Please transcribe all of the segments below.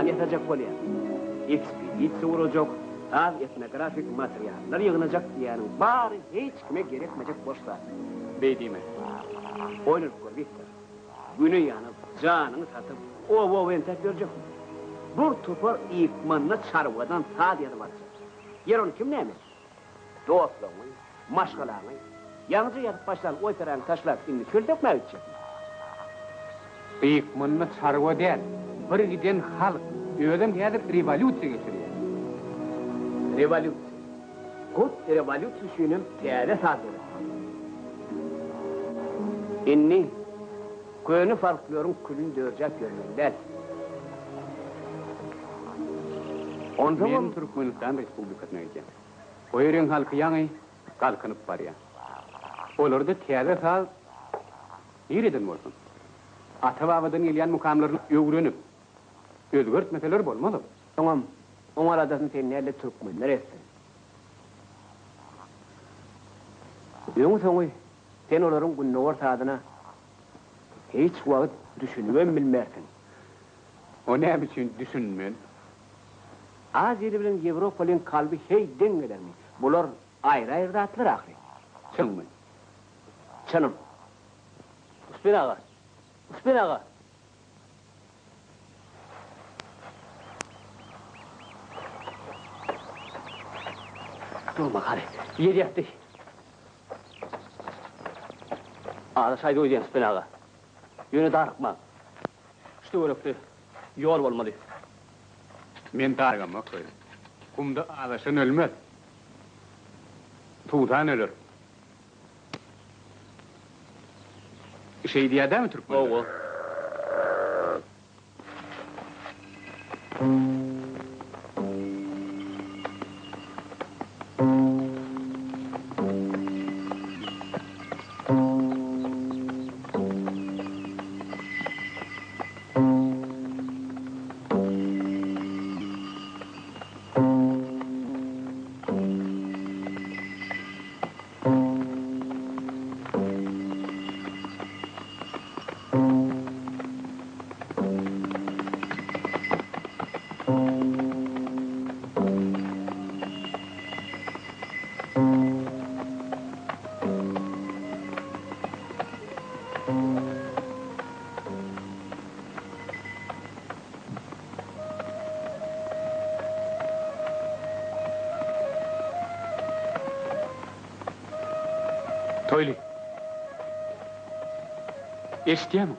Yatacak oluyor. Ekspedisiya uğrayacak, az etnografik materyaller yığınacak diyenin bari hiç kime gerekmeyecek boşlar. Beydime. Oyunur gör Viktor. Günü yanıp, canını satıp, o entek görecek mi? Bu topar İkman'la çarvadan ta diyedim atacak. Yer onu kim neymiş? Dostluğunu, maşgalarını, yalnızca yatıp başlar o operanı taşlar, şimdi çöl dökme edecek. İkman'la çarva değil, bir giden halk. Ödem gelip revolüsiya geçiriyor. Revolüsiya. Kut revolüsiyonun teyade sağdır. İnni, köyünü farklıyorum külün dörcek görmekler. Men Türkmenistan Respublikasına gideceğim. O yerin halkı yanı kalkınıp var ya. Olurdu teyade sağ, nereden olsun? Ata-babadan gelen mukamlarını öğrenip, özgürtmeseler bolmalı. Tamam, onun aradasın senin nerede Türkmenler etsin. Yunus oğuy, sen onların gününü ortadına hiç vakit düşünüven bilmersin. O ne biçim düşünmen? Az yeri bilen Avrupalı'nın kalbi hey dengeler mi? Bunlar ayrı ayrı da atılır ahri. Çın mı? Çınım. Üspin ağa. Üspin ağa. Durma hadi. Yer yaptı. Ağda sayda oydayan Üspin ağa. Yöne darıkma. İşte öğrepti. Yol olmalı. Men dargama koydum. Kumda ağdaşın ölmez. Tuğdan ölür. Şey diye değil mi Türkmen? Oğul. Toyli. Eştiye mi?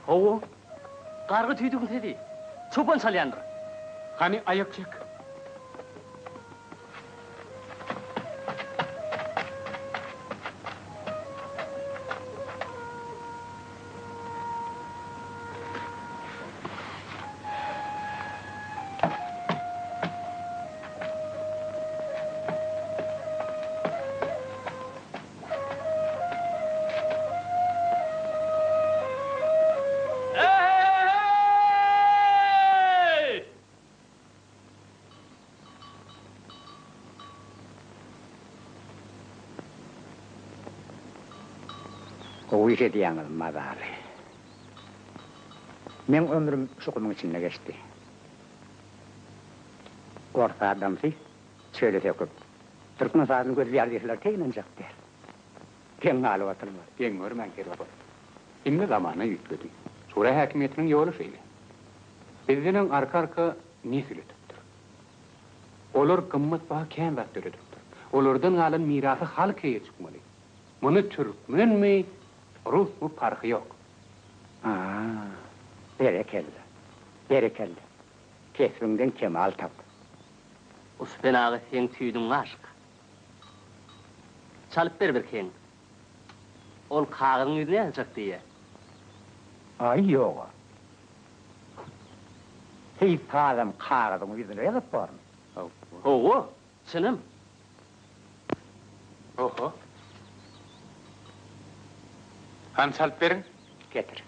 Oğul. Kargı tüydün dedi. Çoban salyandır. Hani ayak çek. O işe diyanılmaz abi. Men ömrüm şukunun içinde geçti. Orta adamsı, şöyle söküp, Türkmen sağını göz yardıysalar teğinecek der. Ken alı atılmaz. Ben görmen kere var. İnne zamanı yükledi. Sonra hakimiyetinin yolu şeyle. Bizden arka ne sürüdüktür? Olur kımmet bağı ken baktırıdıktır. Olurdan alın mirası halkaya çıkmalı. Bunu Türkmen mi, Rus mu farkı yok. Berekelli. Kesrinden kemal tap. Üspin ağa sen tüydün aşk. Çalıp bir ken. ol kağıdın yüzüne yazacak diye. Ay yok. Hiç adam kağıdın yüzüne yazıp var mı? Oho, sinem. Oho. Han salıp verin. Getir.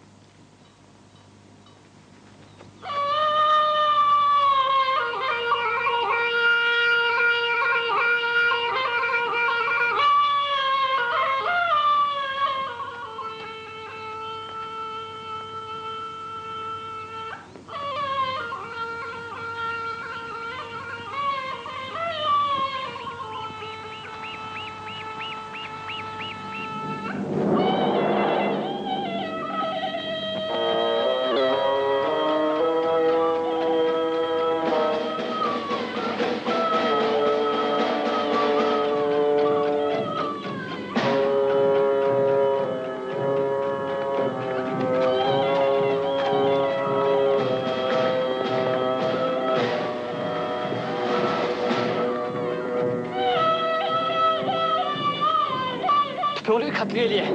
Toluyı katliyeliye.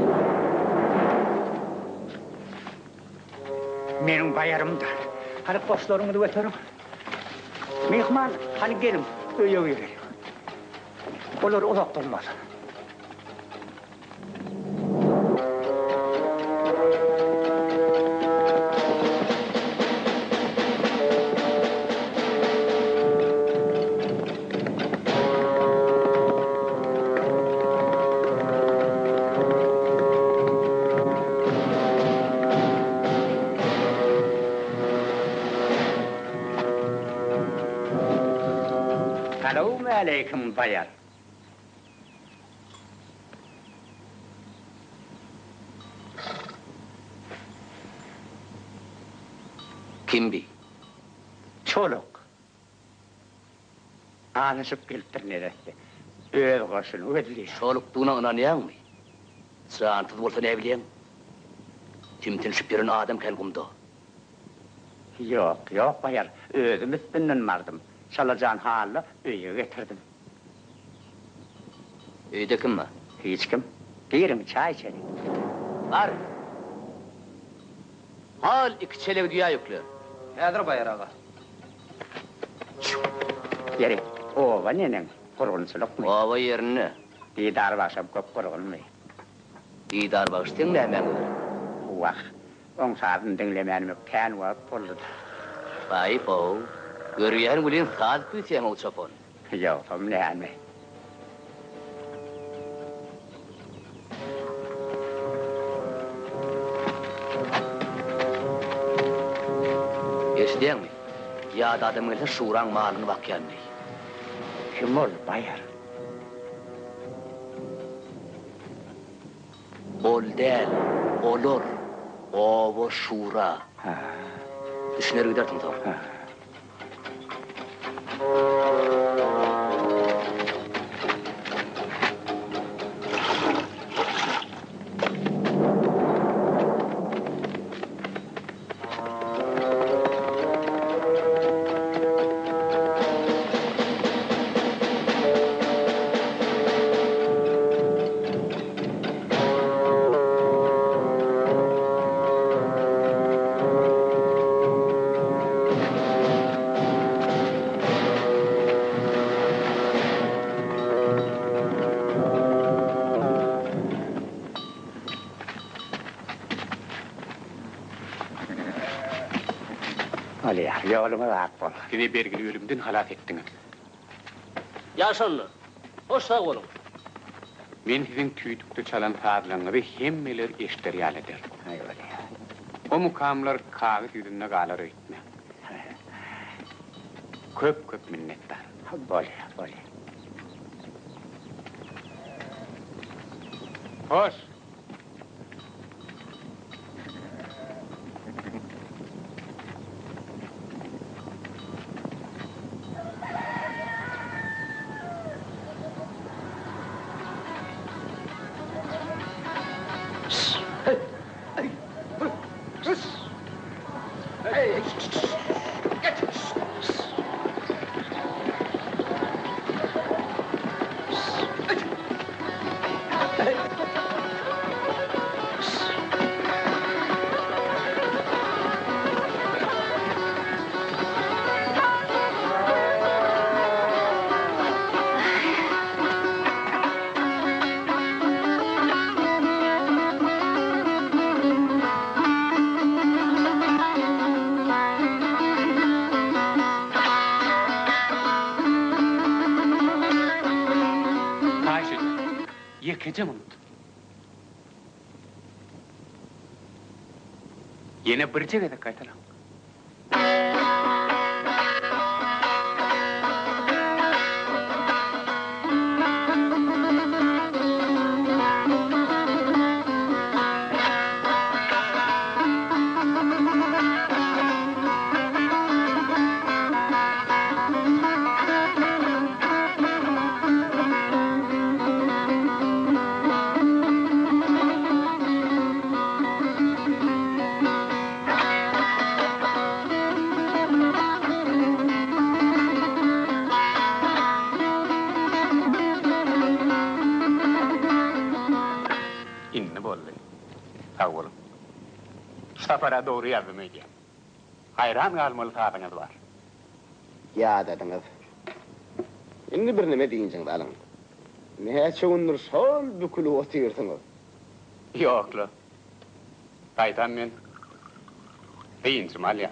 Benim bayarımda. Hani postlarımı da öterim. Mihman, hani gelin, öyle verir. Olur uzak durmaz. Aleyküm bayar. Kim bi? Çoluk. Anışıp geliptir neresi. Öz koşun, ödlüyor. Çolukluğuna inanayan mı? Sırantılı olsa ne bileyim? Timtinşip birin adam kelgumda. Yok bayar. Özüm üstünden vardım. Çalacağın halle öye getirdim. Öyde kim mi? Hiç kim? Girin çay içelim. Var. Hal iki çelebi dünya yüklü. Nedir bayar ağa? Yeri, ova nenen, kurgunsuluk mu? Ova yerini. Didar başım köp kurgun mu? Didar bağıştın ne hemen olur? Vah, on saatın dinlemenim yok, ten vakit buldu. Bayip o. Görüyen gülün saat büyüten o çapon. Yok, ne anne. Eşleyen mi? Ya da adamın ise şuran malını bak gelmeyi. Kim ol bayar? Ol değil, olur. Ovo şura. Ha, Düşünür giderdim tamam. ha. Ali ya, yoluma rahat bol. Sizi belgili ölümden halat ettiniz. Yaşanlı. Hoş sağ olun. Men sizin tüydükte çalan sazlarınızı hemmeler eşteriyal eder. Hay öyle ya. O mukamlar kağıt yüzünde kalar öğütme. Köp minnettar. Bol ya, bol ya. Hoş. hecem unut. Yine bir cegede kaytalan. İnni bolly. Sağ olun. Safara doğru yardım edeyim. Hayran kalmalı taatınız var. Ya dadınız. Inni bir nime deyinceň dalın. Näçe gündür şol bükülüp oturýarsyňyz. Yoklu. Kaytan men. Deyinçim alya.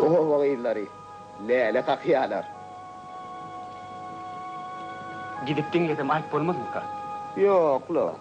O wagylary, lele kakyalar. Gidip dinledim ayıp olmaz mı ka? Yoklu.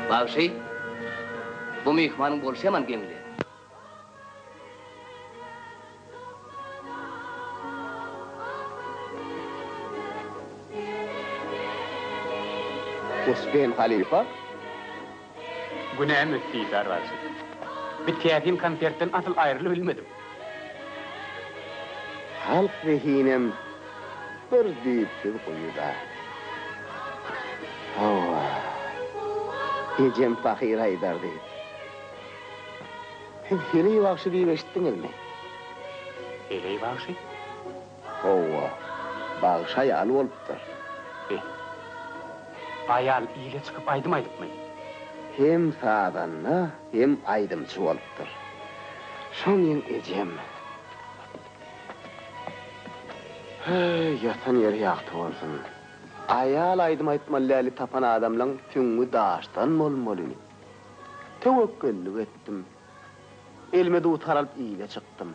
Bağışy, bu mihmanyň bolşaman geňli. Usben halifa. Günäm etdi darwazy. Bir täzin konsertden asıl aýrylyp bilmedim. Halk vehinem bir düýpsiz goýuda. Hawa. Ecem fakir aýdar diýip. Hem hili wagşy diýip eşitdiňizmi? Eley bağışy. Hawa. Bagşy aýal bolupdyr. Ayal iyile çıkıp aydım aydıpmy? Hem sadanna, hem aýdymçy bolupdyr. Şoňyň ejem. Yatan ýeri ýakty bolsun. Ayal aýdym aýtmaly tapan adamlaň tüňü daşdan bolmaly. Tewekküllik etdim. Elime dut haralyp iyile çykdym.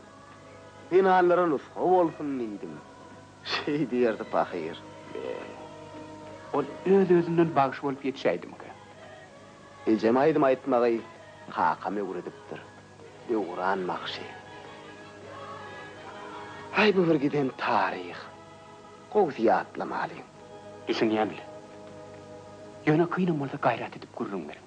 Binallara nusha bolsun diýdim. Şey diyerdi Pahir. Ol öz-özünden bagış bolup yetişäydimkä. Ecem aydım aytmagay hakam öwredipdir. Öwran makşy. Hay bu bir giden tarih. Gowsiýatlamaly. Işin ýemli. Ýöne kynam bolsa gaýrat edip gurrun berin.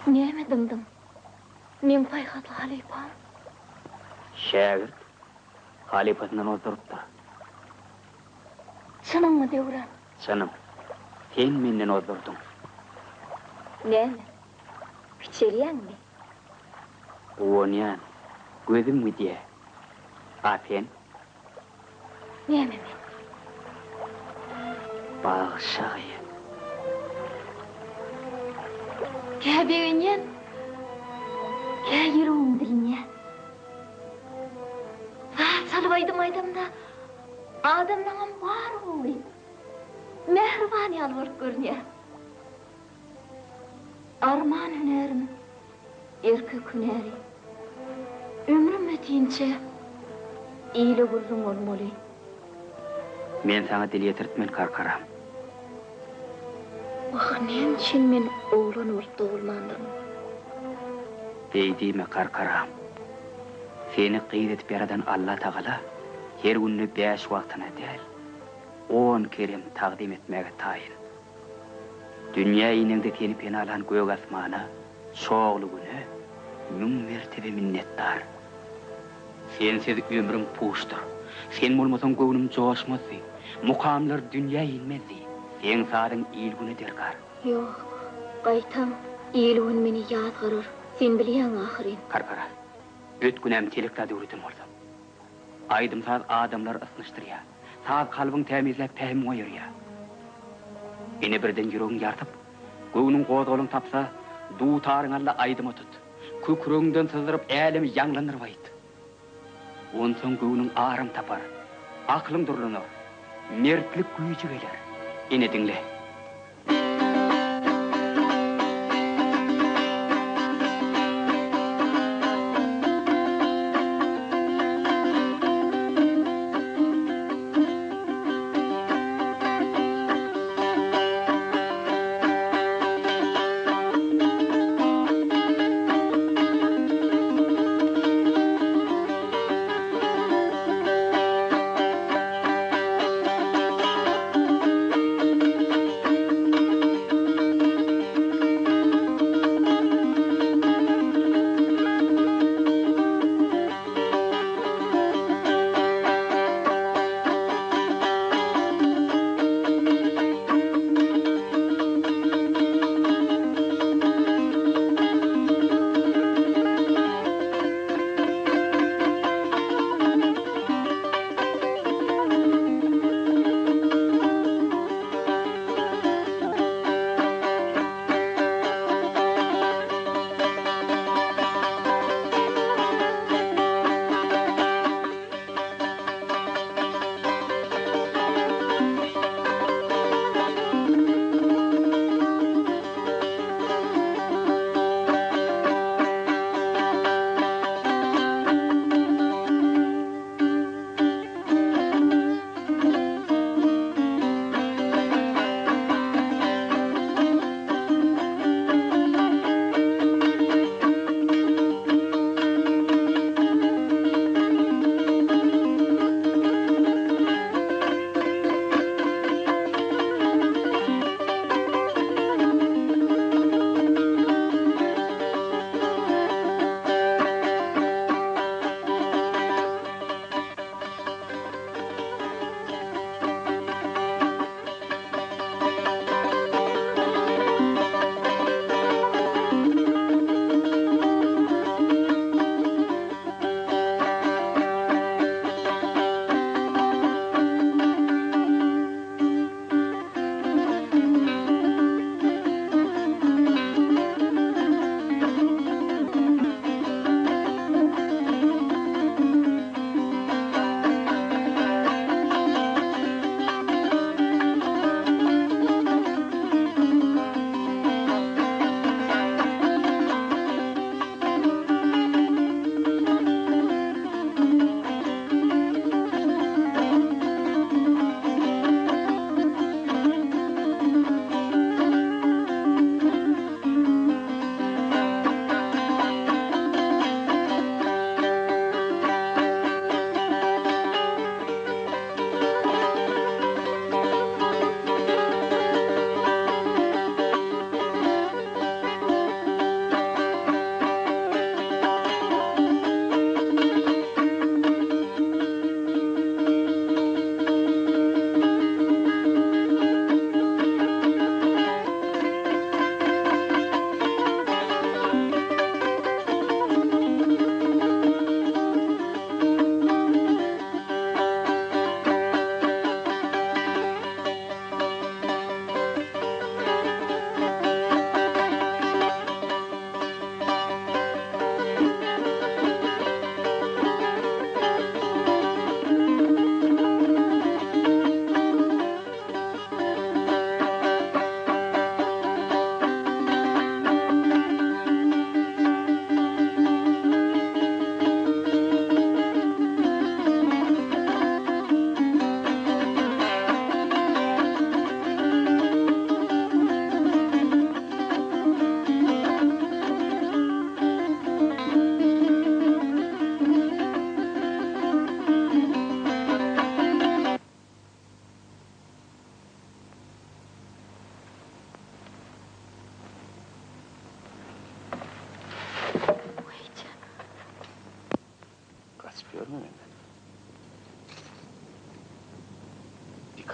Näme dymdym? Men Payhatly halipam. Şägirt halipatyndan oturupdyr. Şanyňmy döwran? Sanım. Sen menden oturdun. Näme? Kiçerýänmi? Oňan. Gözüm gidiýär. Apen Näme men? bağışagy. Käbeýän. Käýürüm dilinýä. Salwaýdym aýdymda adamlaňam bar boly. Mehriban ýalwyr görnýär. Arman hünerim, erkek hüneri. Ömrüm ötýünçe ýyly gurrun bolmaly. Men sana dil ýetirtmen karkaram. Näme üçin men oglan urtda bolmandym? Beýdime karkaram. Seni qyydetip beradan Allah Taala her günni 5 wagtyna däl 10 kerem taqdim etmäge taýyn. Dünýä ýyningde tenip alan gök asmana şogly güni müň mertebe minnetdar. Sensiz ömrüm puşdur. Sen bolmasaň göwnüm joşmasy, mukamlar dünýä ýynmezdi. Sen sadyň ýyl güni derkar. Ýok, gaýtam, ýyl gün meni ýadgarar. Sen bilýän ahyryn. Karkara. Ötkünem telekda döwretim bolsa. Aýdym saz adamlar ısnışdyrýar. Saz kalbyň tämizläp täm goýarýar. Ene birden ýüregiň ýartyp, göwnüň gozgalyň tapsa, duwtaryň alla aýdyma tut. Kökürüňden syzyryp älim ýanglandyr baýt. Onsoň göwnüň arym tapar. Aklyň durlanar. Mertlik güýji geler. Ene diňle.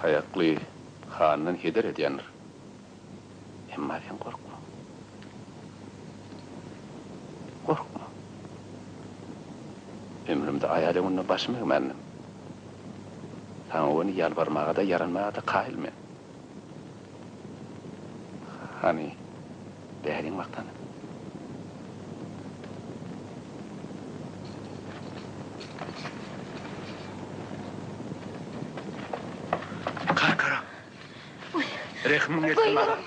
kayaklı hanının heder edýändir. Emma sen korkma. Korkma. Ömrümde ayalımınla başımı emendim. Sana onu yalvarmağa da yaranmağa da kailmen. Hani değerin maktanı. Kara. Rehmin etsin bana.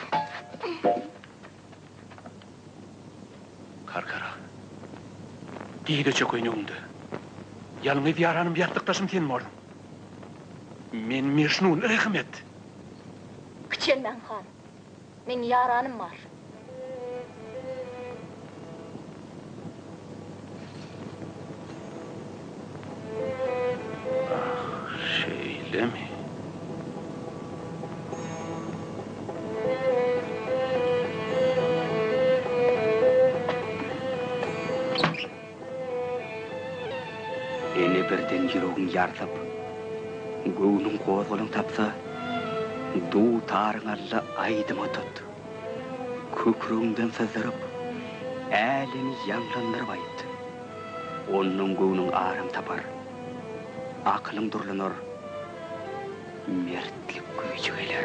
Kara. Giyde çok oynuğumdu. Yalnız yaranım yattıktaşım senin ordun. Men mirşnun rehmet. Küçelmen han. Men yaranım var. Şeyle mi? Eni birden yüreğin yartıp, göğünün kozgulun tapsa, du tarın alla aydıma tut. Kökrüğünden sızırıp, älini yanlandırıp ayıt. Onun göğünün ağrım tapar, aklın durlanır, mertlik gücü gelir.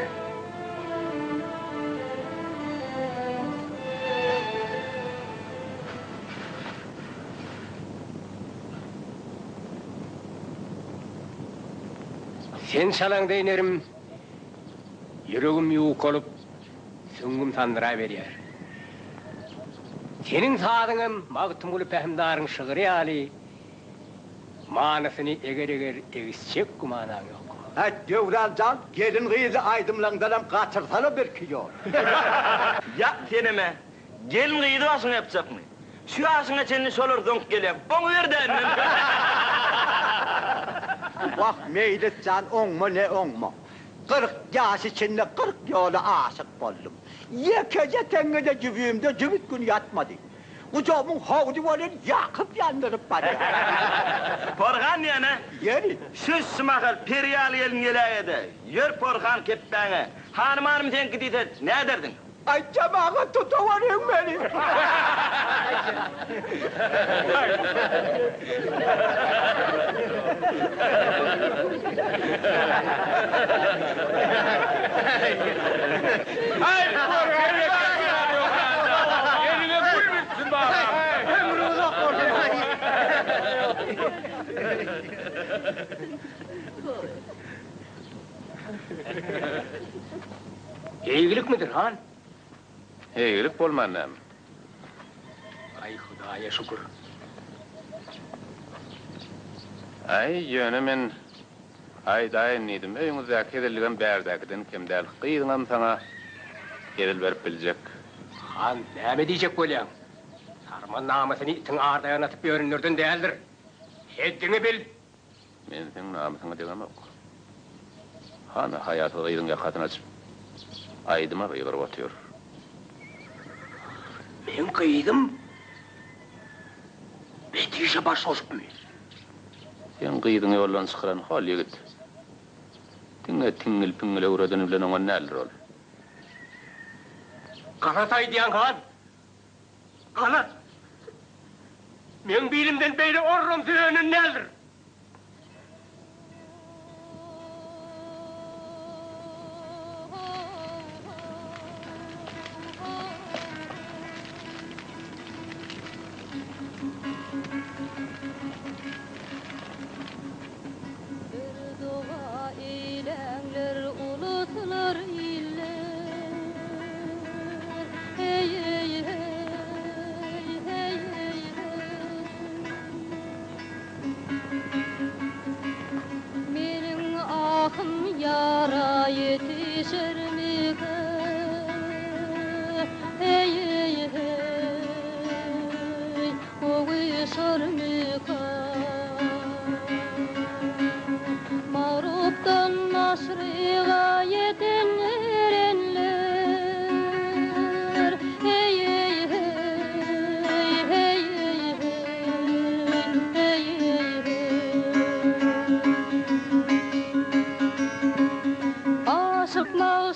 Sen şalaňda inerim, yüregim ýuwuk olup, süňgüm sandıra berýär. Senin sadyňam magtym bolup ähimdaryň şygyry ýaly, manasyny eger egisçek gumanaň ýok. Döwraljan gelin gyzy aýdymlaňdan gaçyrsana bir kiýor. Ya seneme, gelin gyzy başyňa ýapjakmy? Şu aşyňa seni solar dönüp gelem. Oňa berden. Vah meýletjan oňma ne oňma. 40 ýaş içinde 40 ýola aşyk boldum. Ýekece teňede jübüýümde jübüt gün ýatmady. Ucamyň hawdy bolan ýakyp ýandyryp barýar. Porgan ýene? Ýeri. Söz smakal periýal elin ýelägede. Ýör porgan keppäňe. Hanymym sen gidýär, näderdiň? Ay jamaga tutawaryň meni. Ay, elime gülmüşsün bana. Ömrünü Eýgilik midir han? Eýgilik bolmanam. Ay Hudaýa şükür. Ay ýöne men aýdaýyn idim. Öýüňizde kedilgen bärdäkden kimdäl gyýdyňam saňa gedil berip biljek. Han näme diýjek bolýan? Sarman namasyny itiň ardaýan atyp ýörünlerden däldir. Heddiňi bil. Men seň namasyňy diýemok. Hana hayaty gyýdyňa katyn açyp aýdyma gyýgyryp otýar. Men gyýdym. Betişe baş oşupmy. Sen gyýdyň ýoldan çykyran hal ýigit. Diňe tiňil piňil öwreden bilen oňa nälir ol? Karatay diýen han. Ana. Men bilimden beýle orrum düýünün nädir?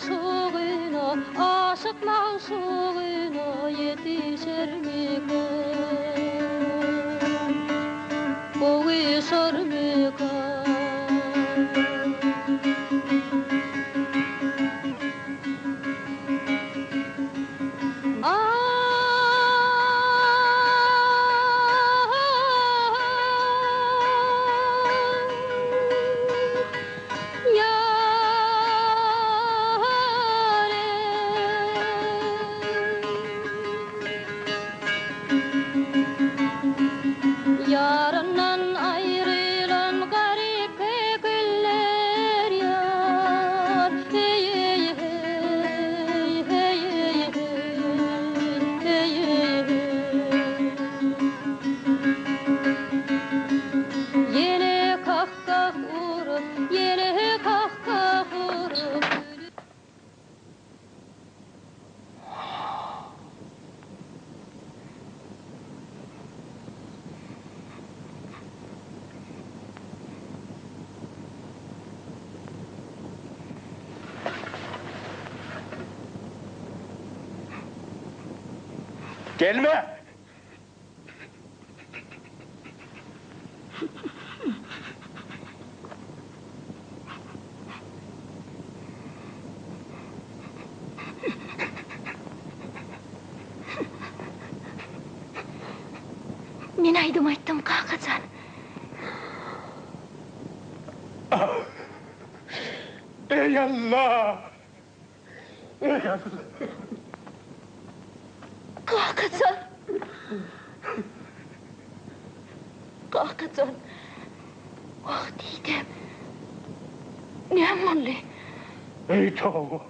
suyuna, aşıklar suyuna yetişer mikan? Boğuşur mikan? Yarından ayrılan garip kekiller yar. Hey hey hey hey hey hey hey. Yine kahkah vurup, yine kahkah vurup. Gelme! Men aydım ayttım Kakacan. Ey Allah! Ey Allah! Kakacan. Kakacan. Vaxtiydim. Näme Ey Toğu!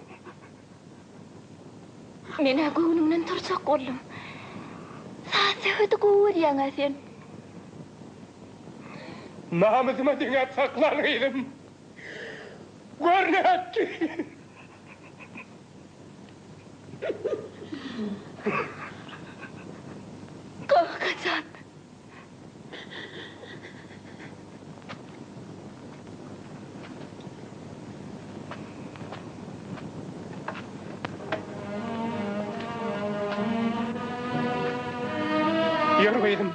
Mena göwnümden tursak boldum. Saat gower ýaňa sen. Namusyma diňe saklanýym. Görnätdi! Kakacan. Yürümedim.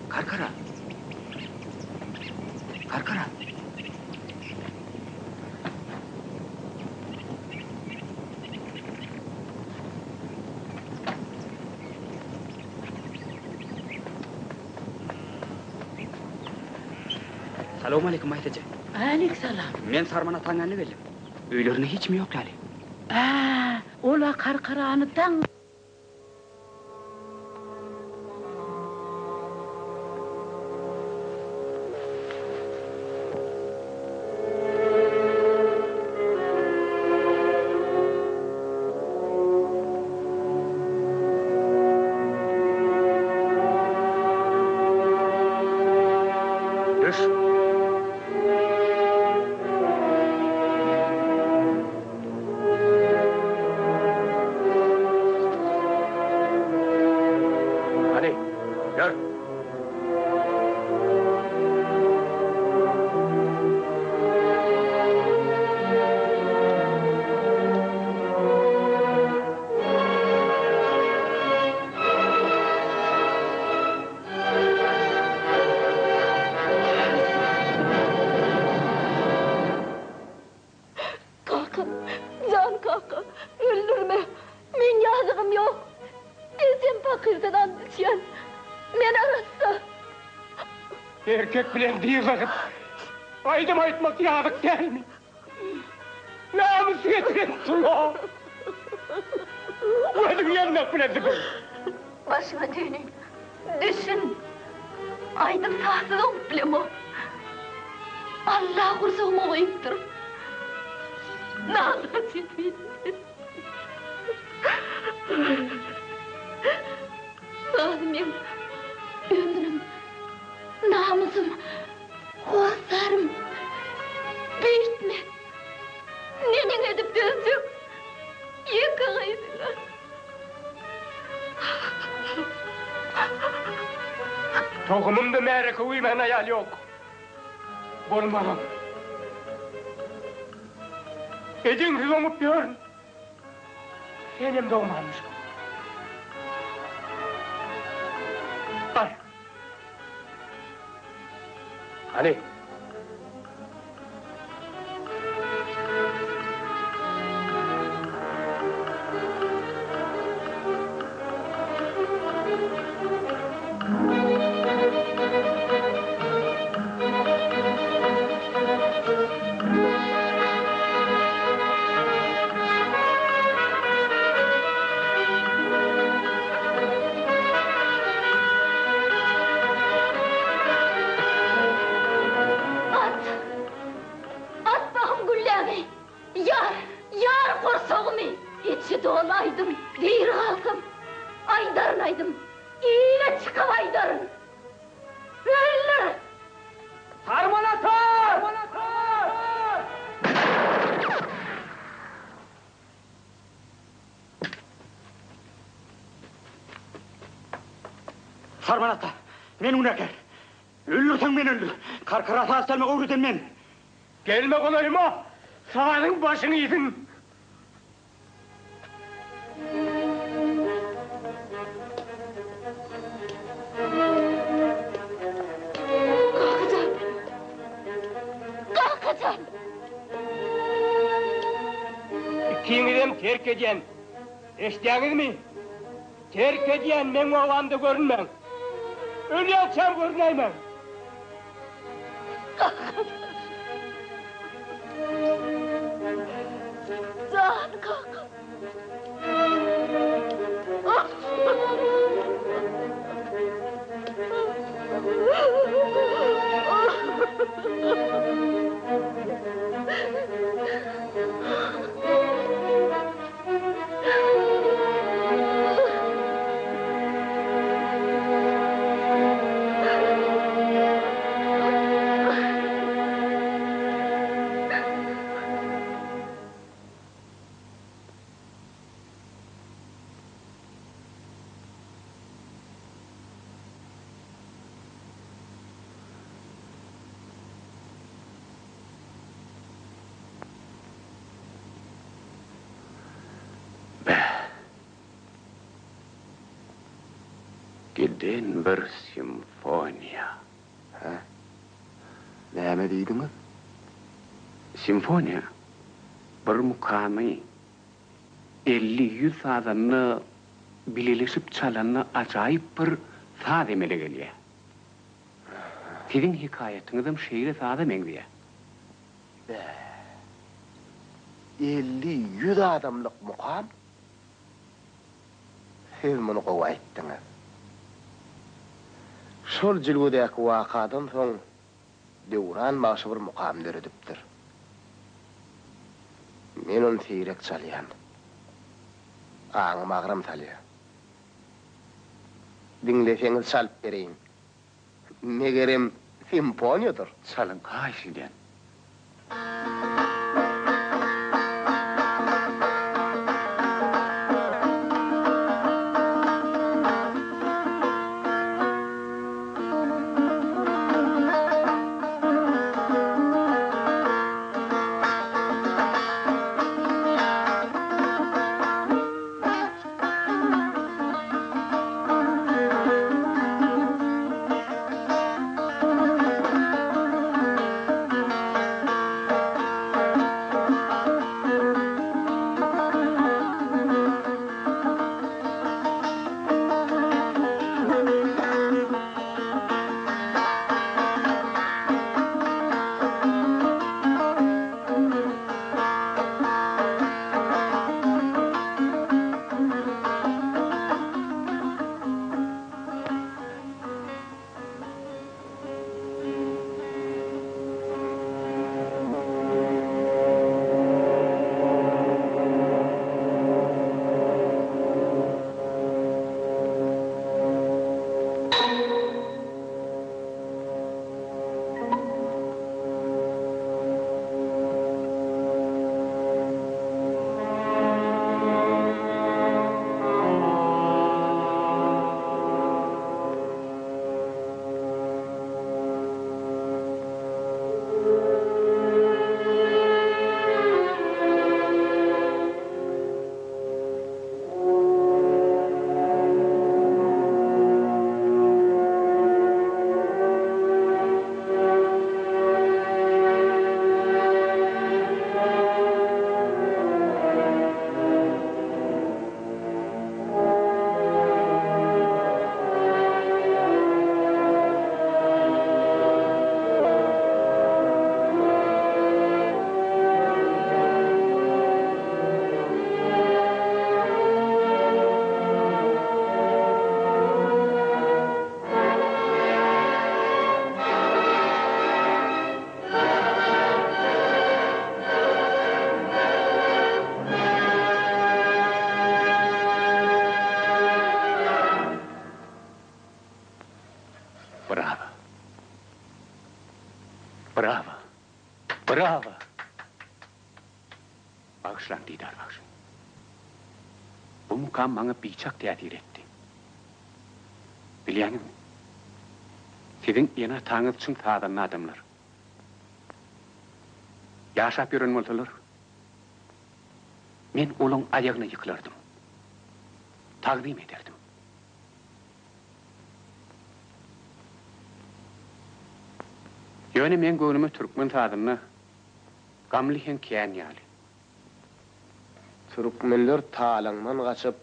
Karkara. Karkara. Selamun aleyküm Aytece. Aleykümselam. Men Sarman'a tanganını geldim. Öýlerine hiç mi yok lali? Ola Karkaranydan Fakirden düşen men arassa. Erkek bilen değil vakit. Aydım aytmak yazık değil mi? Namus getirin o. Ödüm yanmak biledik. Başına dönün. Düşün. Aydım sahsız olup bilem o. Allah kursuğuma koyuptur. Nazım etmeyin. Nazım'ım, ömrüm, namusum, hoşlarım, büyütme. Nenin edip dönsün, yıkılıydılar. Tohumumda meğreke uymayan hayal yok. Bolmağım. Edin kızımıp görün. Senim doğmamış. Ay. Hani? İçi dolaydım, değil kalkım. Aydarınaydım, iyiyle çıkıp aydarın. Öldür! Harman atar! Harman atar! Harman ata, men unaker. Öldürsen men öldür. Karkarasa astelme uğruten men. Gelme kolayıma, sağının başını yedin. İkiniz terk ediyen, eşdeğiniz mi? Terk ediyen men oğlandı görünmem. Ölüyorsam görüneyim. Can kalk. Giden bir simfoniya. Ha? Näme diýdiňiz? Simfoniya bir mukamy 50-100 adamny bilelişip çalanny ajaýyp bir saz emele gelýär. Sizin hikayetinizim şeýle saza meňdiýär. 50-100 adamlyk mukam. Siz muny gowy aýtdyňyz. Şol jilgudäki wakadan soň Dewran maşy bir mukam döredipdir. Men onu seýrek çalýan. Aňym agram salýar. Dinleseňiz çalyp bereýin. Megerem simfoniýadyr. Çalın kaýşydan. Bravo. Bağışlan Didar, bağışlan. Bu mukam bana biçak teatir etti. Bilýäňizmi? Sizin ýene taňyz üçin taýdanly adamlar. Ýaşap ýören bolsalar, men olaň aýagyna ýykylardım. Taqdim ederdim. Ýöne men göwnüme türkmen taýdanly gamlyhen kän ýaly. Türkmenler taýlanman gaçyp,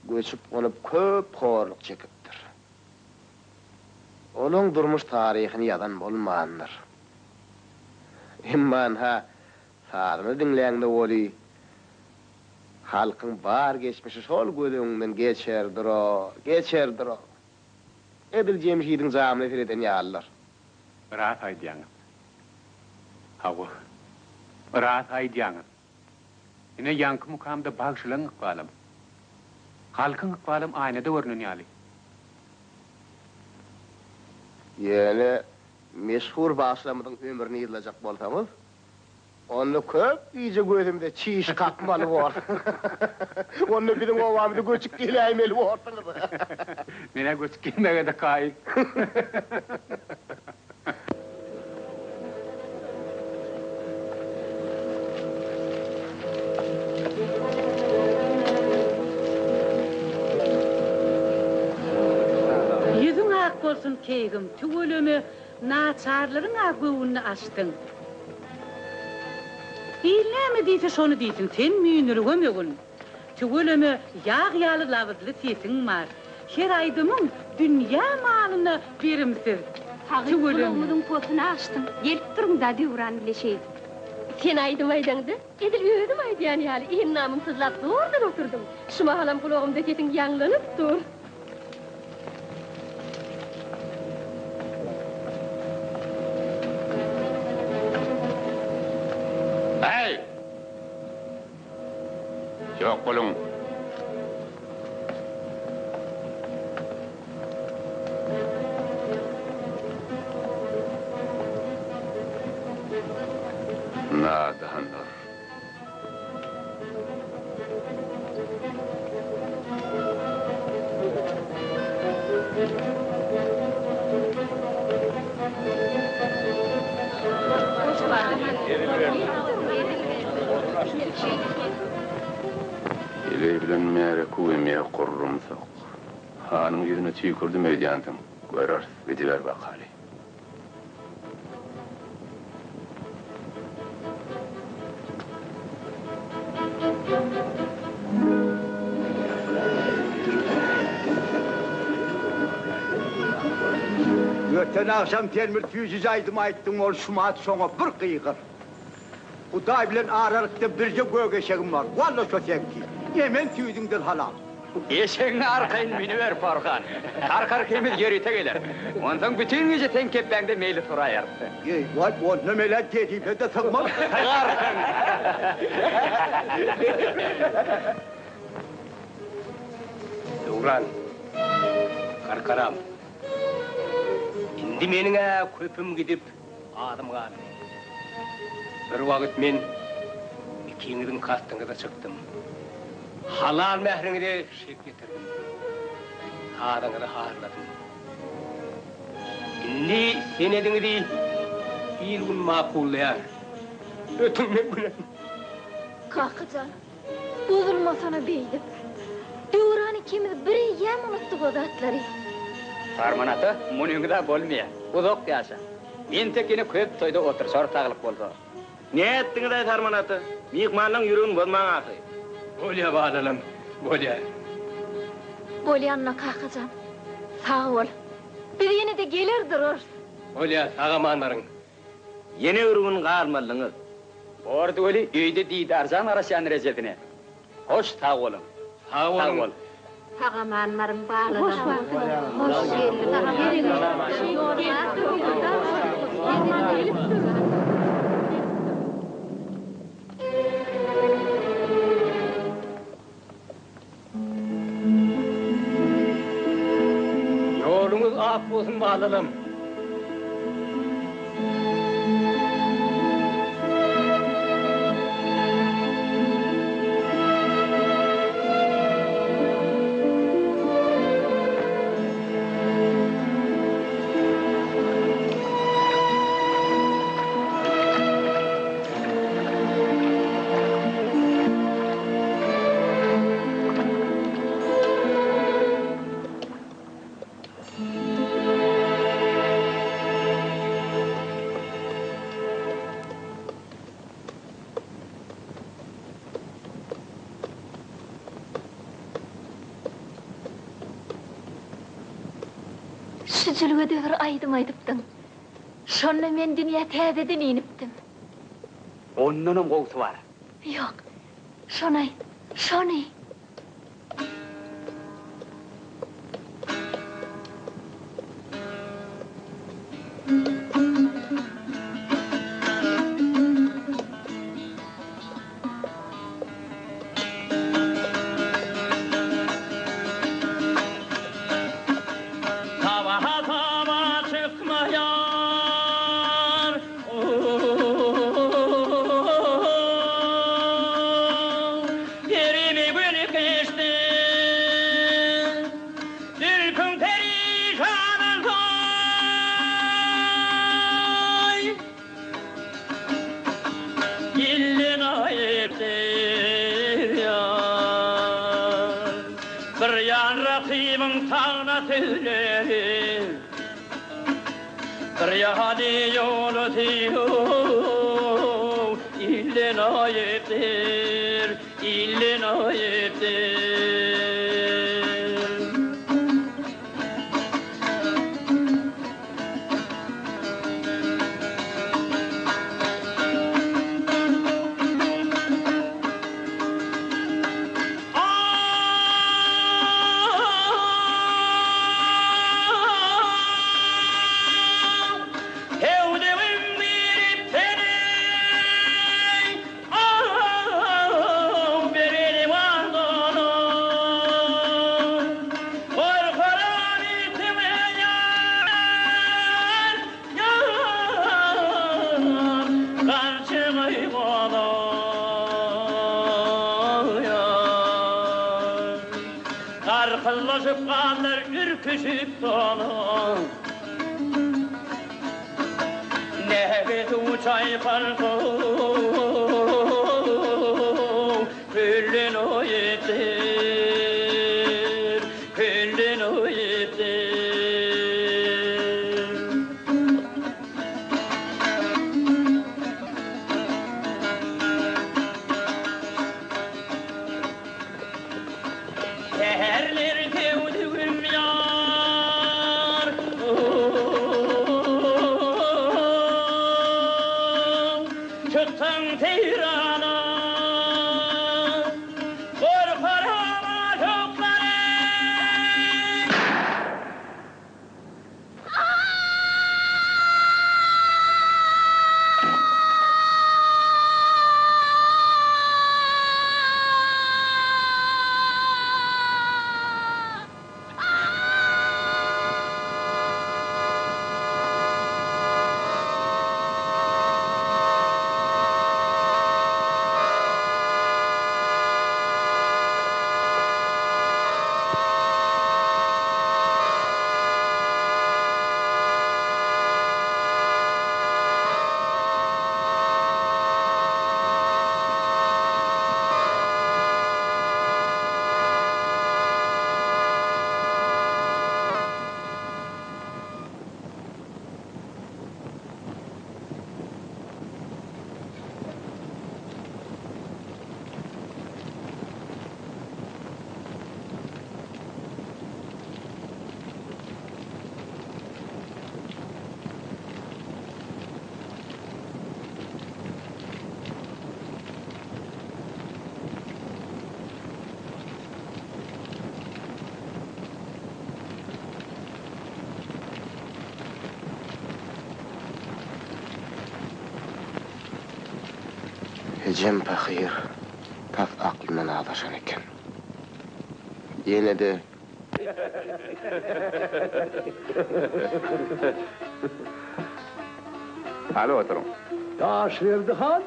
göçüp olup köp horluk çekipdir. Olaň durmuş taryhyny ýadan bolmandyr. Emman ha, sarmy dinleýände boli, halkyň bar geçmişi şol gözüňden geçerdir o. Edil jemşidiň zamly fereden ýallar. Rahat aýdýaňyz. Hawa. Rahat aýdýaňyz. Ine ýaňky mukamda bagşylaň ykbalym. Halkyň ykbalym aýnada görünen ýaly. Ýöne meşhur başlamydyň ömrüni ýylajak bolsaňyz, onu köp iýje gözümde çiş kakmaly bor. Onu biziň owamyda göçüp gelýärmeli bolsaňyz. Mene göçüp gelmegede kaýy. Yüzün ak bolsun keýgim, tügölemi naçarlaryň agöwüni açdyň. Näme diýse şonu diýsin, sen müýnüri gömegin. Tügölemi ýag ýaly lawızly sesiň bar. Her aýdymyň dünýä malyny berimsiz. Tügölemiň posyny açdyň. Gelip durun da diýuran bileşeýdi. Sen aýdym aýdaňdy, edil özüm aýdýan ýaly iň namyň tızlap durdan oturdum. Şuma halam kulagymda sesin ýanglanyp dur. Hey! Yok bolun. Nadahanlar. Ele bilen mere kuweme qurrumsak. Hanın yüzüne tüýkürdüm edýändim. Görer, ediler bakaly. Öten akşam telmir tüyüzüz aydım aýtdyň ol şumat soňa bir kıyıqır. Hudaý bilen aralykda birje gögeşegim var. Walla şo senki. Hemen tüýdüňden halal. Eşeğini arkayın miniver Farkan. Karkar kemir gerite gelir. Ondan bütün gece tenkepbende meyli turayar. Ey, vay, o nemeler dediğimde de sığmaz. Karkın! Dugran, karkaram. Indi meniňe köpüm gidip adam galdy. Bir wagt men ikiňiziň kastyňyza çykdym. Halal mehriňi de şek getirdim. Adaňyzy harladym. Indi sen ediňizi bir gün makullar. Ötünmek bilen. Kakacan, bozulma sana beýdip. Döwrany ikimiz biri ýam unutdy bu zatlary. Farmanata, munuyunda bolmaya. Uzak ýaşa. Men tekini köp toyda otursar taglyp bolsa. Ne ettiňiz aý Tarmanaty? Mihmanyň ýüregini bozmaň ahy. Bolýa balalam, bolýa. Bolýanna Kakacan, sağ ol. Bir ýene de gelir durur. Bolýa, agamanlaryň. Yene ürügün galmalyňyz. Orada öyle öýde diýdarjan araşan rezetine. Hoş sağ olun. Sağ olun. Hagamanlarym bağlı. Hoş geldin. Yolumuz ak bolsun bağlalım. Şücülüge de bir aýdym aýdypdyň. Şonda men dünýä täzeden inipdim. Ondanam gowsy bar. Ýok. Şonay, şony. Ecem Pahir, taf aklından ağlaşan eken. Yine de... Hadi oturun. Taşverdihan,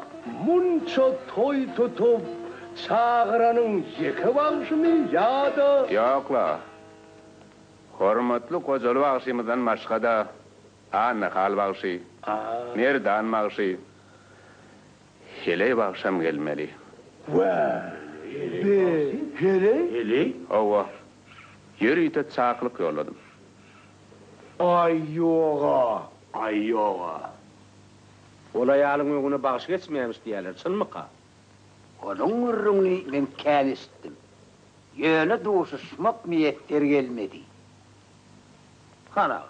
munça toy tutup, çağıranın yeki bağışı mı ya da... Yokla. Hormatlı kocalı bağışımızdan başka da... Nahal bağışı, nereden bağışı... Hele bağışam gelmeli. Vay, hele? Ova, yürüyte çağlık yolladım. Ay yoğa. Olay alın ögüne bağış geçmeyemiş diyeler, çınmıka? Onun ürünü ben kän işittim. Yöne duşuşmak niyetleri gelmedi. Ana.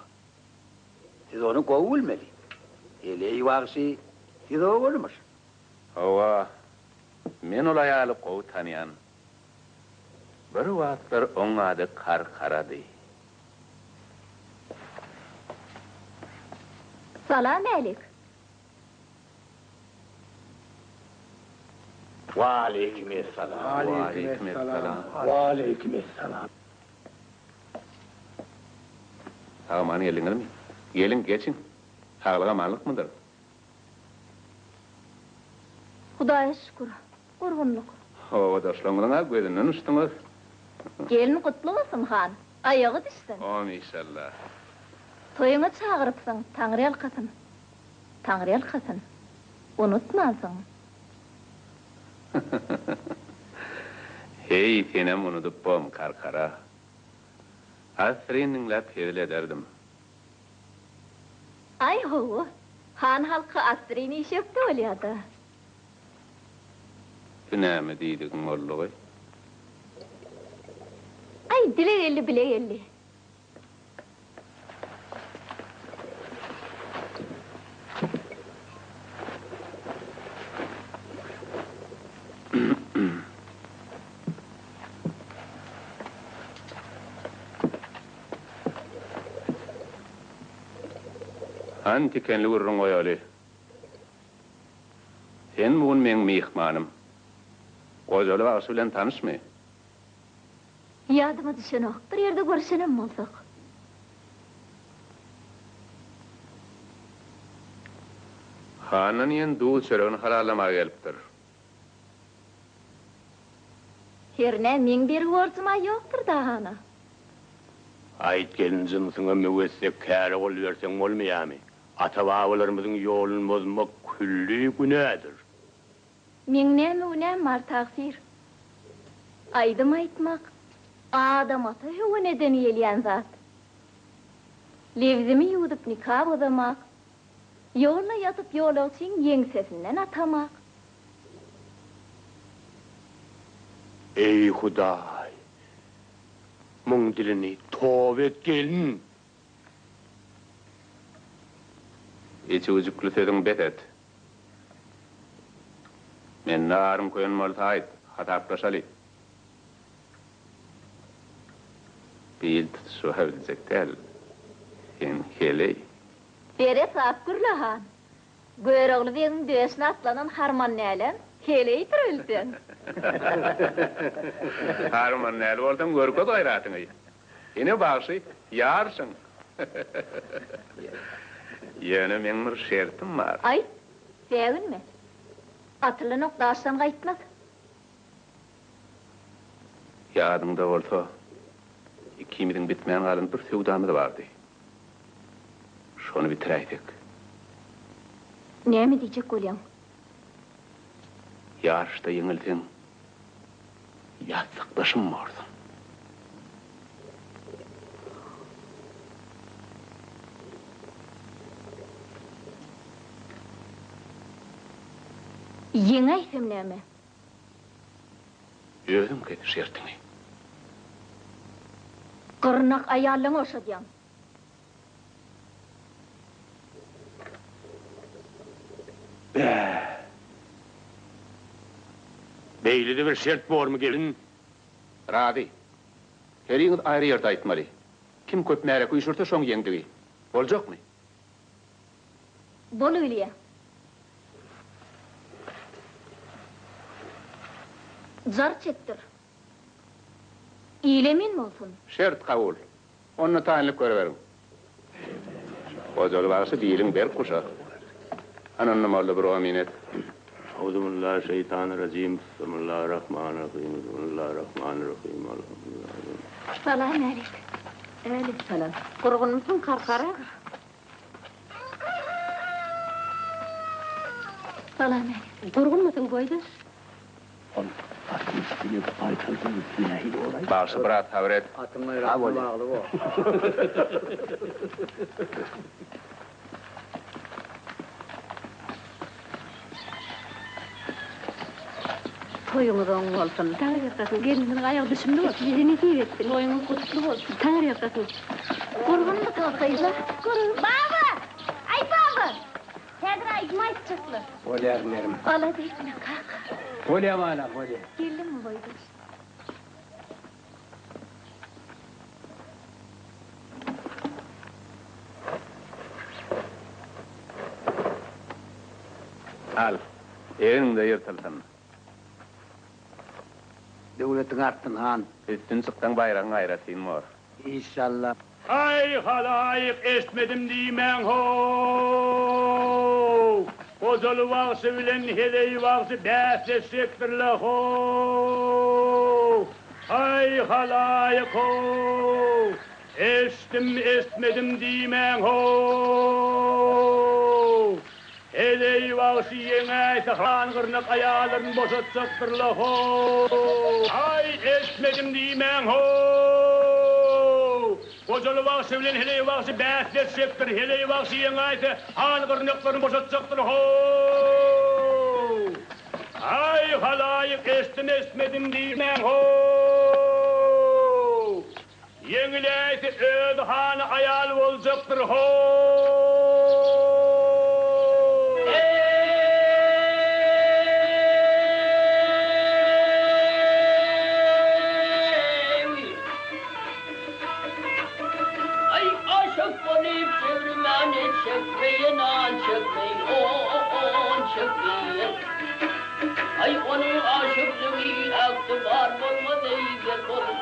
Siz onu kovulmeli. Eleyi vakşı siz o olmuş. Ova, men ol ayalı qow tanıyan. Bir wagtlar oň ady Karkarady. Salam alik. Ve aleykümselam. Aleykümselam. Aman gelinir mi? Gelin geçin. Hağlığa manlık mıdır? Hudaya şükür. Gurgunluk. O doşlaňyňa gözünden uçdyňyz. Gelin kutlu olsun han. Ayağı düşsün. Amin inşallah. Toyuna çağırıpsın. Taňry alkasın. Taňry alkasın. Unutmasın. Hey, senem unutup Karkara. Asriniňle pedil ederdim. Ay ho. Han halkı asrini işepdi olýardy. Näme diýdigiň bollugy? Ay dile geldi bile geldi. Han tikenli urrun goýaly. Sen bugun meň mihmanym. Goýaly bagsy bilen tanışmy? Yadıma düşenok. Bir yerde görüşenem bolsak. Hanan ýen duýu çöregini haralamaga gelipdir. Herne men bir borcuma ýokdur da hana. Ayt gelinjin syňa möwessek käre bol berseň bolmaýarmy? Ata-babalarymyzyň ýoluny bozmak külli günädir. Men näme unem var tagsir. Aýdym aýtmak, adam ata hüwneden ýelýän zat. Lewzimi ýudup nikah bozamak, ýoluna ýatyp ýolagçyň ýeňsesinden atamak. Ey Hudaý! Muň dilini tawba et gelin. Eçi ucuklu söýüň betet. Men narym koýan moltaýt, hataplaşaly. Bil şu hewlejek del. Sen heley. Bere sap gürlahan. Göýregli benim döşüne atlanan harman nälen, heley tirilsin. Harman näle bolsam görke gaýratyňy. Ene bagsy ýarsyň. Ýene meň bir şertim bar. Ay, seginme. Atylanyp daşdan gaýtmak. Ýadyňda bolsa, ikimiziň bitmeýän galan bir söwdamy da bardy. Şonu bitiräýdik. Näme diýjek bolýan? Ýarşda ýeňildiň. Ýatsakdaşym bardy. Ýeňe aýsam näme? Özüm ke şertiňi. Gyrnak aýalyň oşadýan. Beýlede bir şert bormy gelin? Rady. Heriňiz aýry ýerde aýtmaly. Kim köp märek uýşursa şoň ýeňdigi. Boljakmy? Bolýar. Zar çektir. İlemin bolsun. Şert kabul. Onu taýinlik göreberin. Goýaly bagsy diýilim ber kuşak. Anan namaly bir aminet. Euzubillahimineşşeytanirracim. Bismillahirrahmanirrahim. Bismillahirrahmanirrahim. Salam aleyk. Aleykümselam. Gurgunmysyň Karkara? Salam aleyk. Gurgunmysyň goýdy? Bagsy bir at haber et. Atymla bagly bo. toyunuz oň bolsun. Taňar ýakasyn, geliniň aýagy düşümdi bolsun, ýerine diýipetdi. Toyunuz kutlu bolsun. Taňar ýakasyn. Gurgunmy kalsaýlar? Gurgun. Baba! Ay baba! Häzir aýdym aýtjaklar. Bolýarlarym. Ala diýme kaka. Bolýam ana, bolýar. Gelinmi boýdy? Al, eğeninde yırtılsın. Devletin arttın han. Üstün çıktan bayrağın ayrasın mor. İnşallah. Ay halayık esmedim diýmän ho. Kozalı vağsı bilen heleyi vağsı bäse sektirle ho. Ay halayık ho. Esmedim diýmän ho. Heleyi vağsı yeňäýse han gyrnak aýalaryn boşatsaktyrla ho. Ay esmedim diýmän ho. Kozalı vağsı bilen heleyi vağsı bäsle sektir, heleyi vağsı yeňäýse han gyrnaklaryny boşatsaktır ho. Ay halayık esmedim diýmän ho. Yeňiläýse öýdi hany aýal boljakdyr ho. Ay onun aşıklığı aktıbar olmadı deyip olmaz.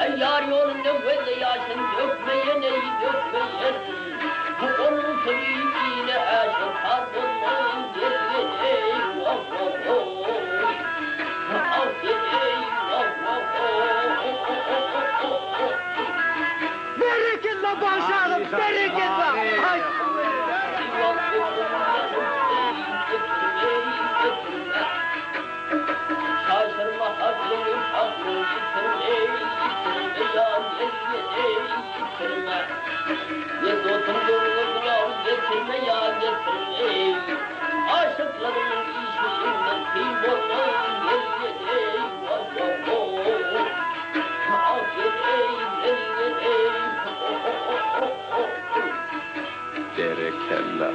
Ay yar yolunda gözde yaşın dökmeyen ey dökmeyen. Bu onun sevgiyle aşıklar olmaz gelin ey vah vah vah. Affet ey vah vah vah. Bereketla başarım, bereketla. Ay. Şaşırma haklıyım haklıyım yitirme yan yitirme Ye dostum doğru kulağım getirme ya getirme Aşıklarımın işinden kim olmam gel vah vah vah Affet ey Berekella.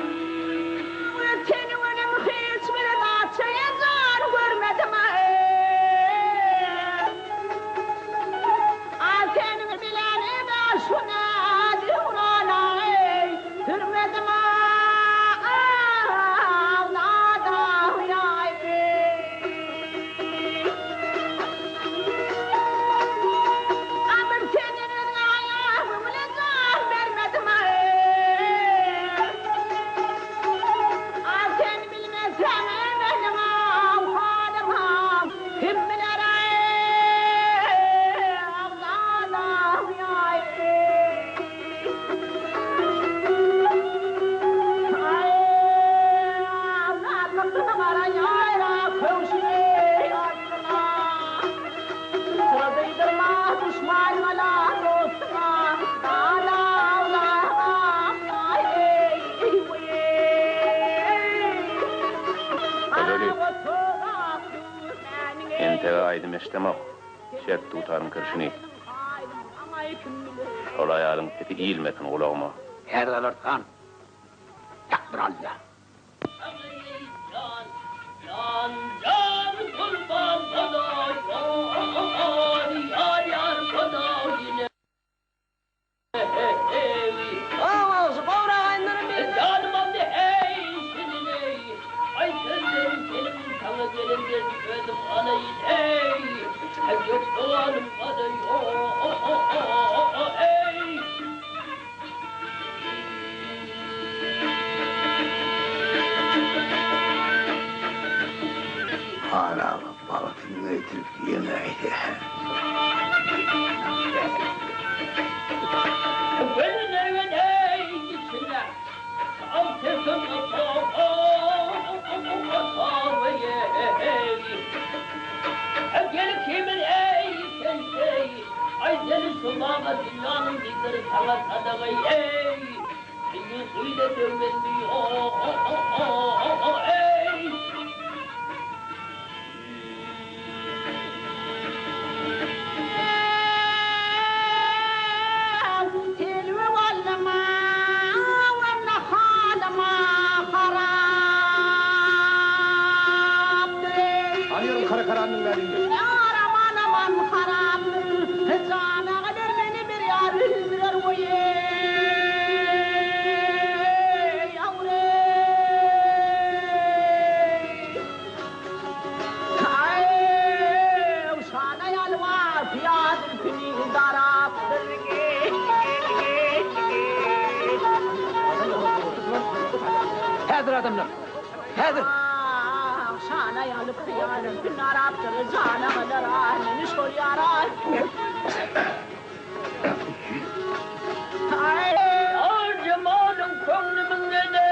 Aydım eştemek, şert tutarın kırşını. Ol ayalın peki iyilmesin kulağıma. Her alırsan, yaktır Allah. Can kurban bana yar bana yine. Ağız, bağıra aynları bir. Canım anne hey senin ey. Ay senin sana gelindir ödüm anayın ey. Hep yok doğanım anayın ey. Hala balıkını getirip yemeği. Benim evin ey içinde. Altın Gel kimin ey sen ey. Ay seni sulama dünyanın bizleri sana sadaka ey. Seni suyla dövmen mi ey. adamlar. Hazır. Sana yalıp kıyarım, gün Arap'tır, cana kadar anneni soruyarak. Cemal'ın könlümün nene.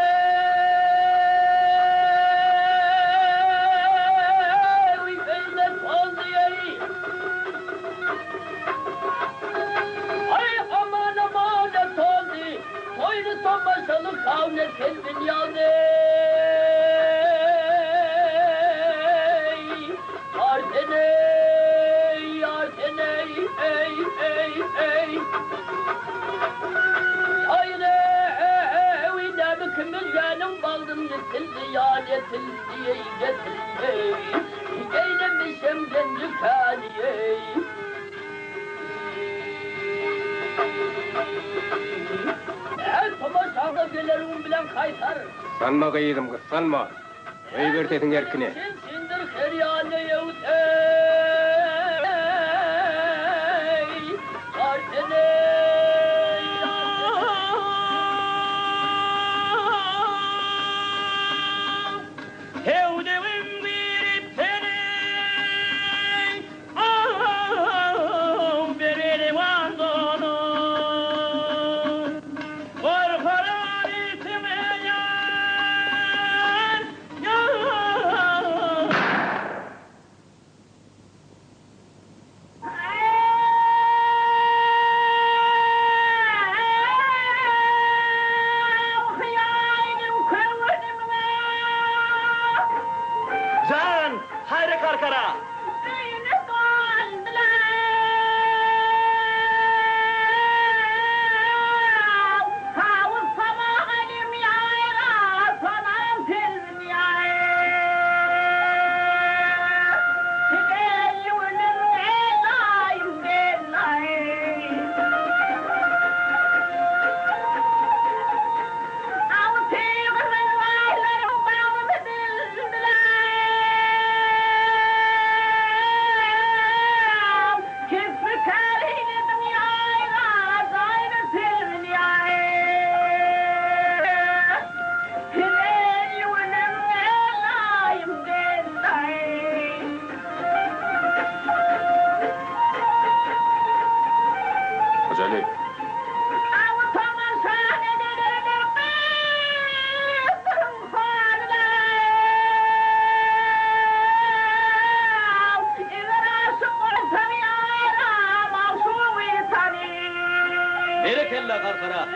Beynet oldu yeri. Ay aman amanet oldu. Soylu tomaşalı kavnetin dünyanı. Ardeney, Ardeney, ey, ey, ey. Hayre, evine kimiz canım baldım yetildi ya yetildi, yetildi. Eylemişim genci kaniye. Tomaşağda gelirim bilen kaytar. Sanma kıyıdım kız, sanma. Ey vertetin erkine. Sindir heryane yevtey. Ardeney. Hevdevim bir teney. Berelim andonu. Korkaran itmeyen. Can, hayre karkara. Acele. Nere kella karkara?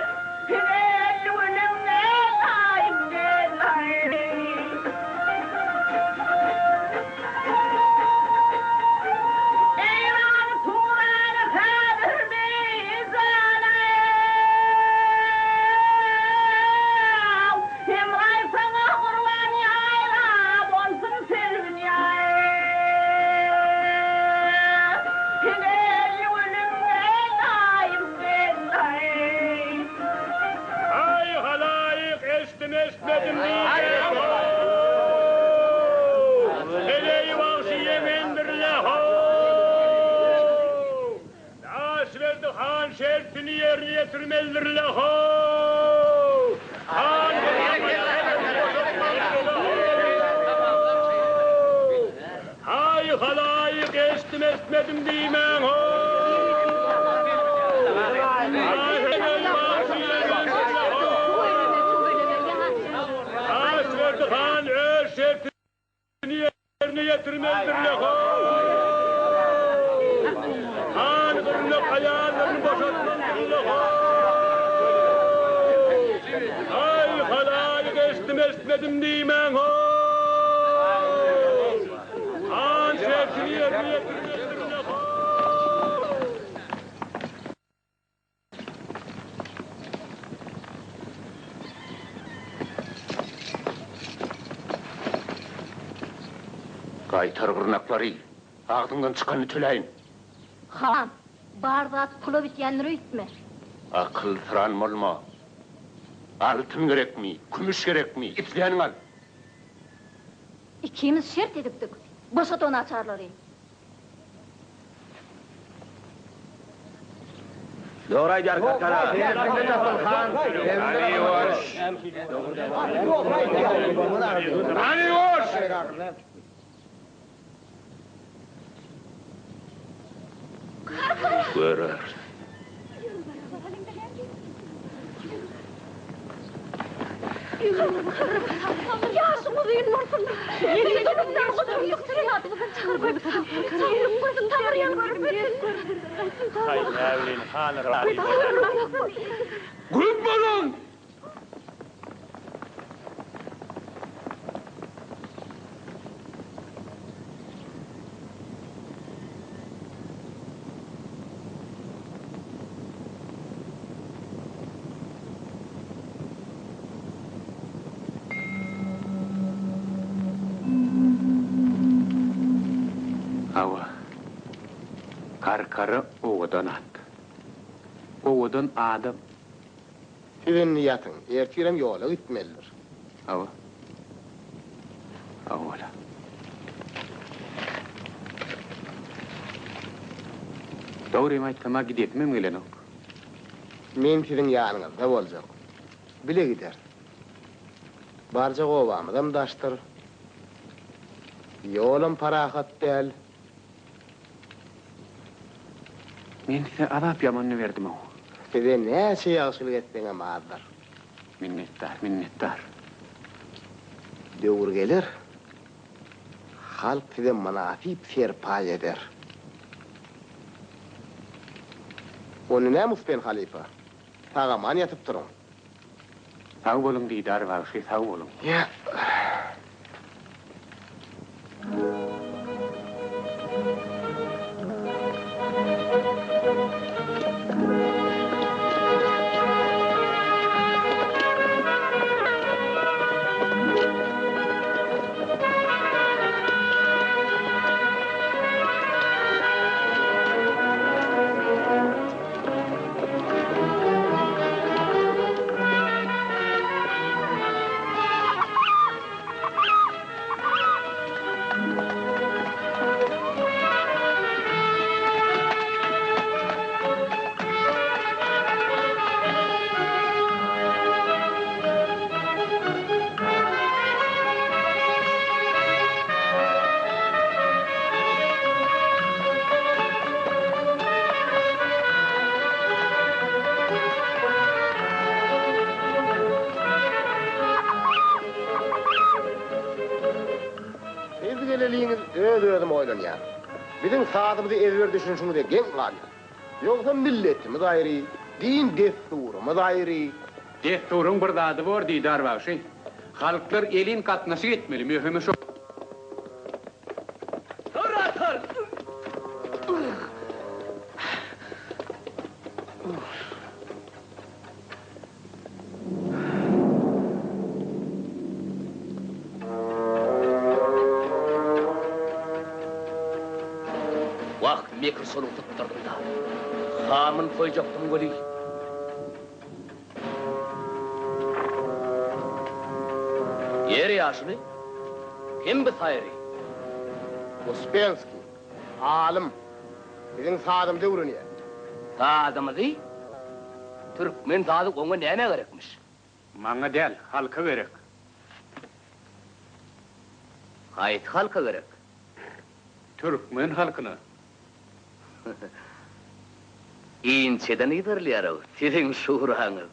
Ay halayık esmedim Eleyi vahşi yemendirle ho. Asverdi han şertini yerine getirmezdirle ho. Han Ay halayık esmedim diymen ho. Han öz şertini yerine getirmezdirle ho. Han kırılıp ayağlarını boşaltmazdirle ho. Ay halayık esmedim diymen ho. Han şertini yerine getirmezdirle ho. Kaytar gırnakları. Ağzından çıkanı töleyin. Han, bardat pulu bityenleri ütme. Akıl tıran olma. Altın gerek mi? Kümüş gerek mi? İpleyenin al. İkimiz şert ediptik. Boşat onu açarları. Doğray der kakara. Hani hoş. Hani hoş. Görür. Yaşım uzayın morsun. Yeni dönümler kadar yoktur ya. Çıkar koy. Tanrım koydum. Tanrı'ya görüp. Hay evlin hanı rahim. Grup olun. Hava. Karkarı oğudan at. Oğudan adam. Sizin niyatın, ertirem yola gitmelidir. Hava. Hava. Doğru aytama gidetmem gelenok. Men sizin yanınızda bolacak. Bile gider. Barca ovamydam daştır. Yolum parahat del. Men size azap yamanını verdim o. Size ne şey yaxşılık etdiňe mazlar. Minnettar. Döwür gelir. Halk size manafip serpay eder. Onu ne muspen halifa? Tagaman yatıp durun. Sağ olun didar var, sağ olun. Ya. Özüm oýlanýar. Bizim saatymyzy ezber düşünşüňizde geň galýar. Ýogsa milletimiz aýry, din desturumyz aýry. Desturun bir zady bor didar bagşy. Halklar elin katnaşy etmeli, möhümi şu. Mekir solup tutturdum da. Hamın koyacaktım golü. Yeri yaşlı. Kim bu sayri? Uspensky. Alim. Bizim sadım döwrünýär. Sadymyzy? Türkmen sady oňa näme gerekmiş? Maňa del, halka gerek. Haýt halka gerek. Türkmen halkyna. İnçeden iderlýär, sizin şuhraňyz.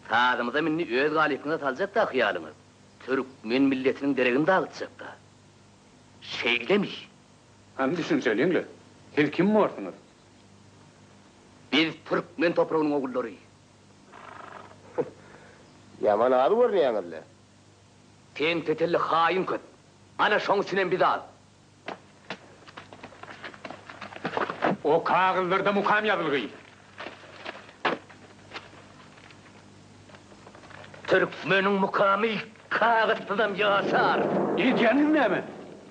Sadymyza minni öz galypyna saljak da hyýalyňyz. Türkmen milletiniň deregini dağıtjak da. Şeýlemi? Hem düşünseliňle. Siz kim bolsaňyz? Biz Türkmen topragynyň ogullary. Yaman ady görnýäňizle. Sen tetelli haýyn köp. Ana şoň üçin bidat. O kağızlarda mukam yazılgıyı. Türkmenin mukamı kağıtlıdan yaşar. İyicenin ne mi?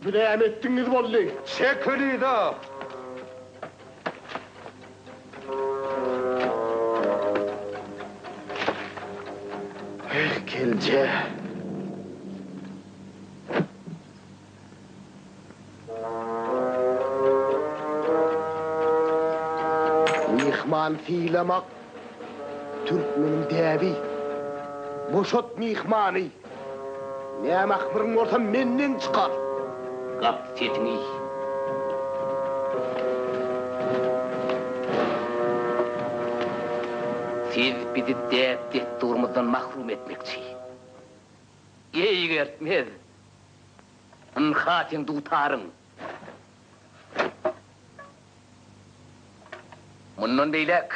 Bileyim ettiniz bolli. Çekili da. Gelce. Mihman filamak Türkmenin däbi. Boşot mihmany. Näme akbyrın bolsa menden çykar. Gap tetini. Siz bizi däp durmadan mahrum etmekçi. Eýgertmez. Hatin dutarın. Mundan beýlek.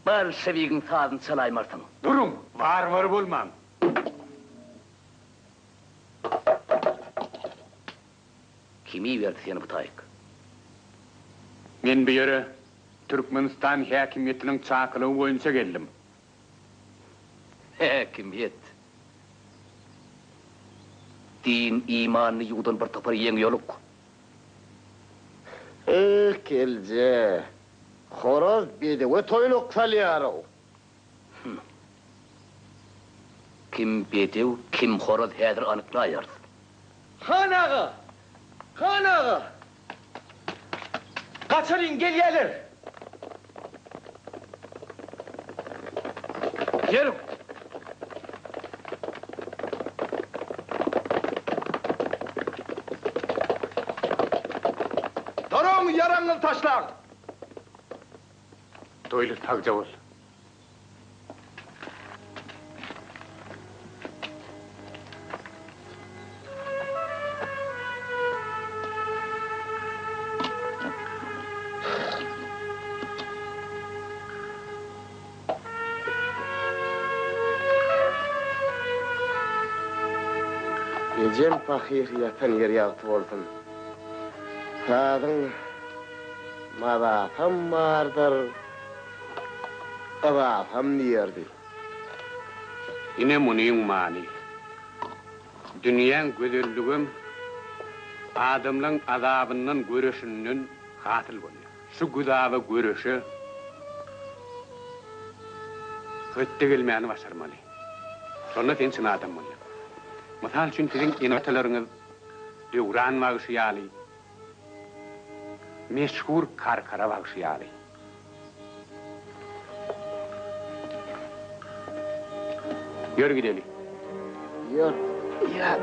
Bolşevikin sazyn çalaýmarsın. Durun, var bolmaň. Kimi berdi seni bu taýyk? Men bu ýere Türkmenistan häkimetiniň çakylygy boýunça geldim. Häkimet. Din imanny ýudan bir topar ýeň ýoluk. Kelje. Horoz bedewe toýluk salýar. Kim bedew, kim horoz häzir anyklaýar. Han ağa! Han ağa! Kaçarın gel gelir. Yerim. Durun yaraňyz taşlar. Doýly tagja bol. Ecem pahir yatan yer ýagty bolsun. Sadyň mazafam bardyr. Azafam niyerdi. Ine munyň many. Dünýäň gözelligim adamlaryň azabyndan göreşinden hasyl bolýar. Şu güzaba göreşi hötte gelmäni başarmaly. Şonda sen çyn adam bolýar. Misal üçin siziň enatalaryňyz döwran bagşyýaly. Meşhur karkara bagşyýaly. Ýör gidelik. Ýör. Ya.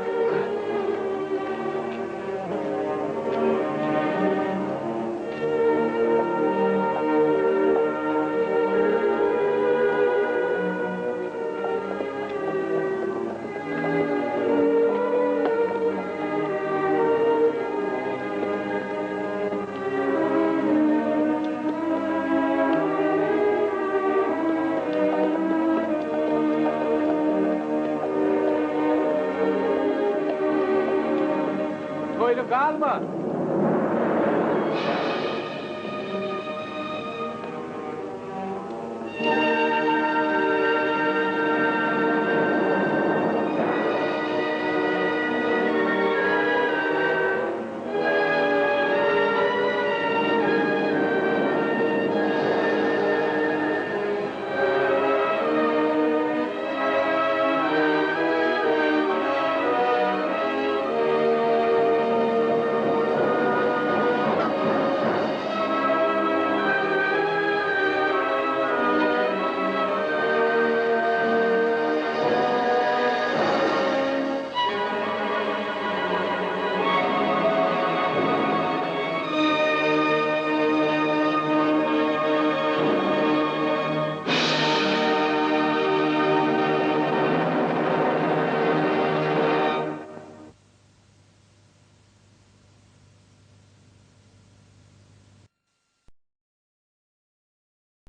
Kalma.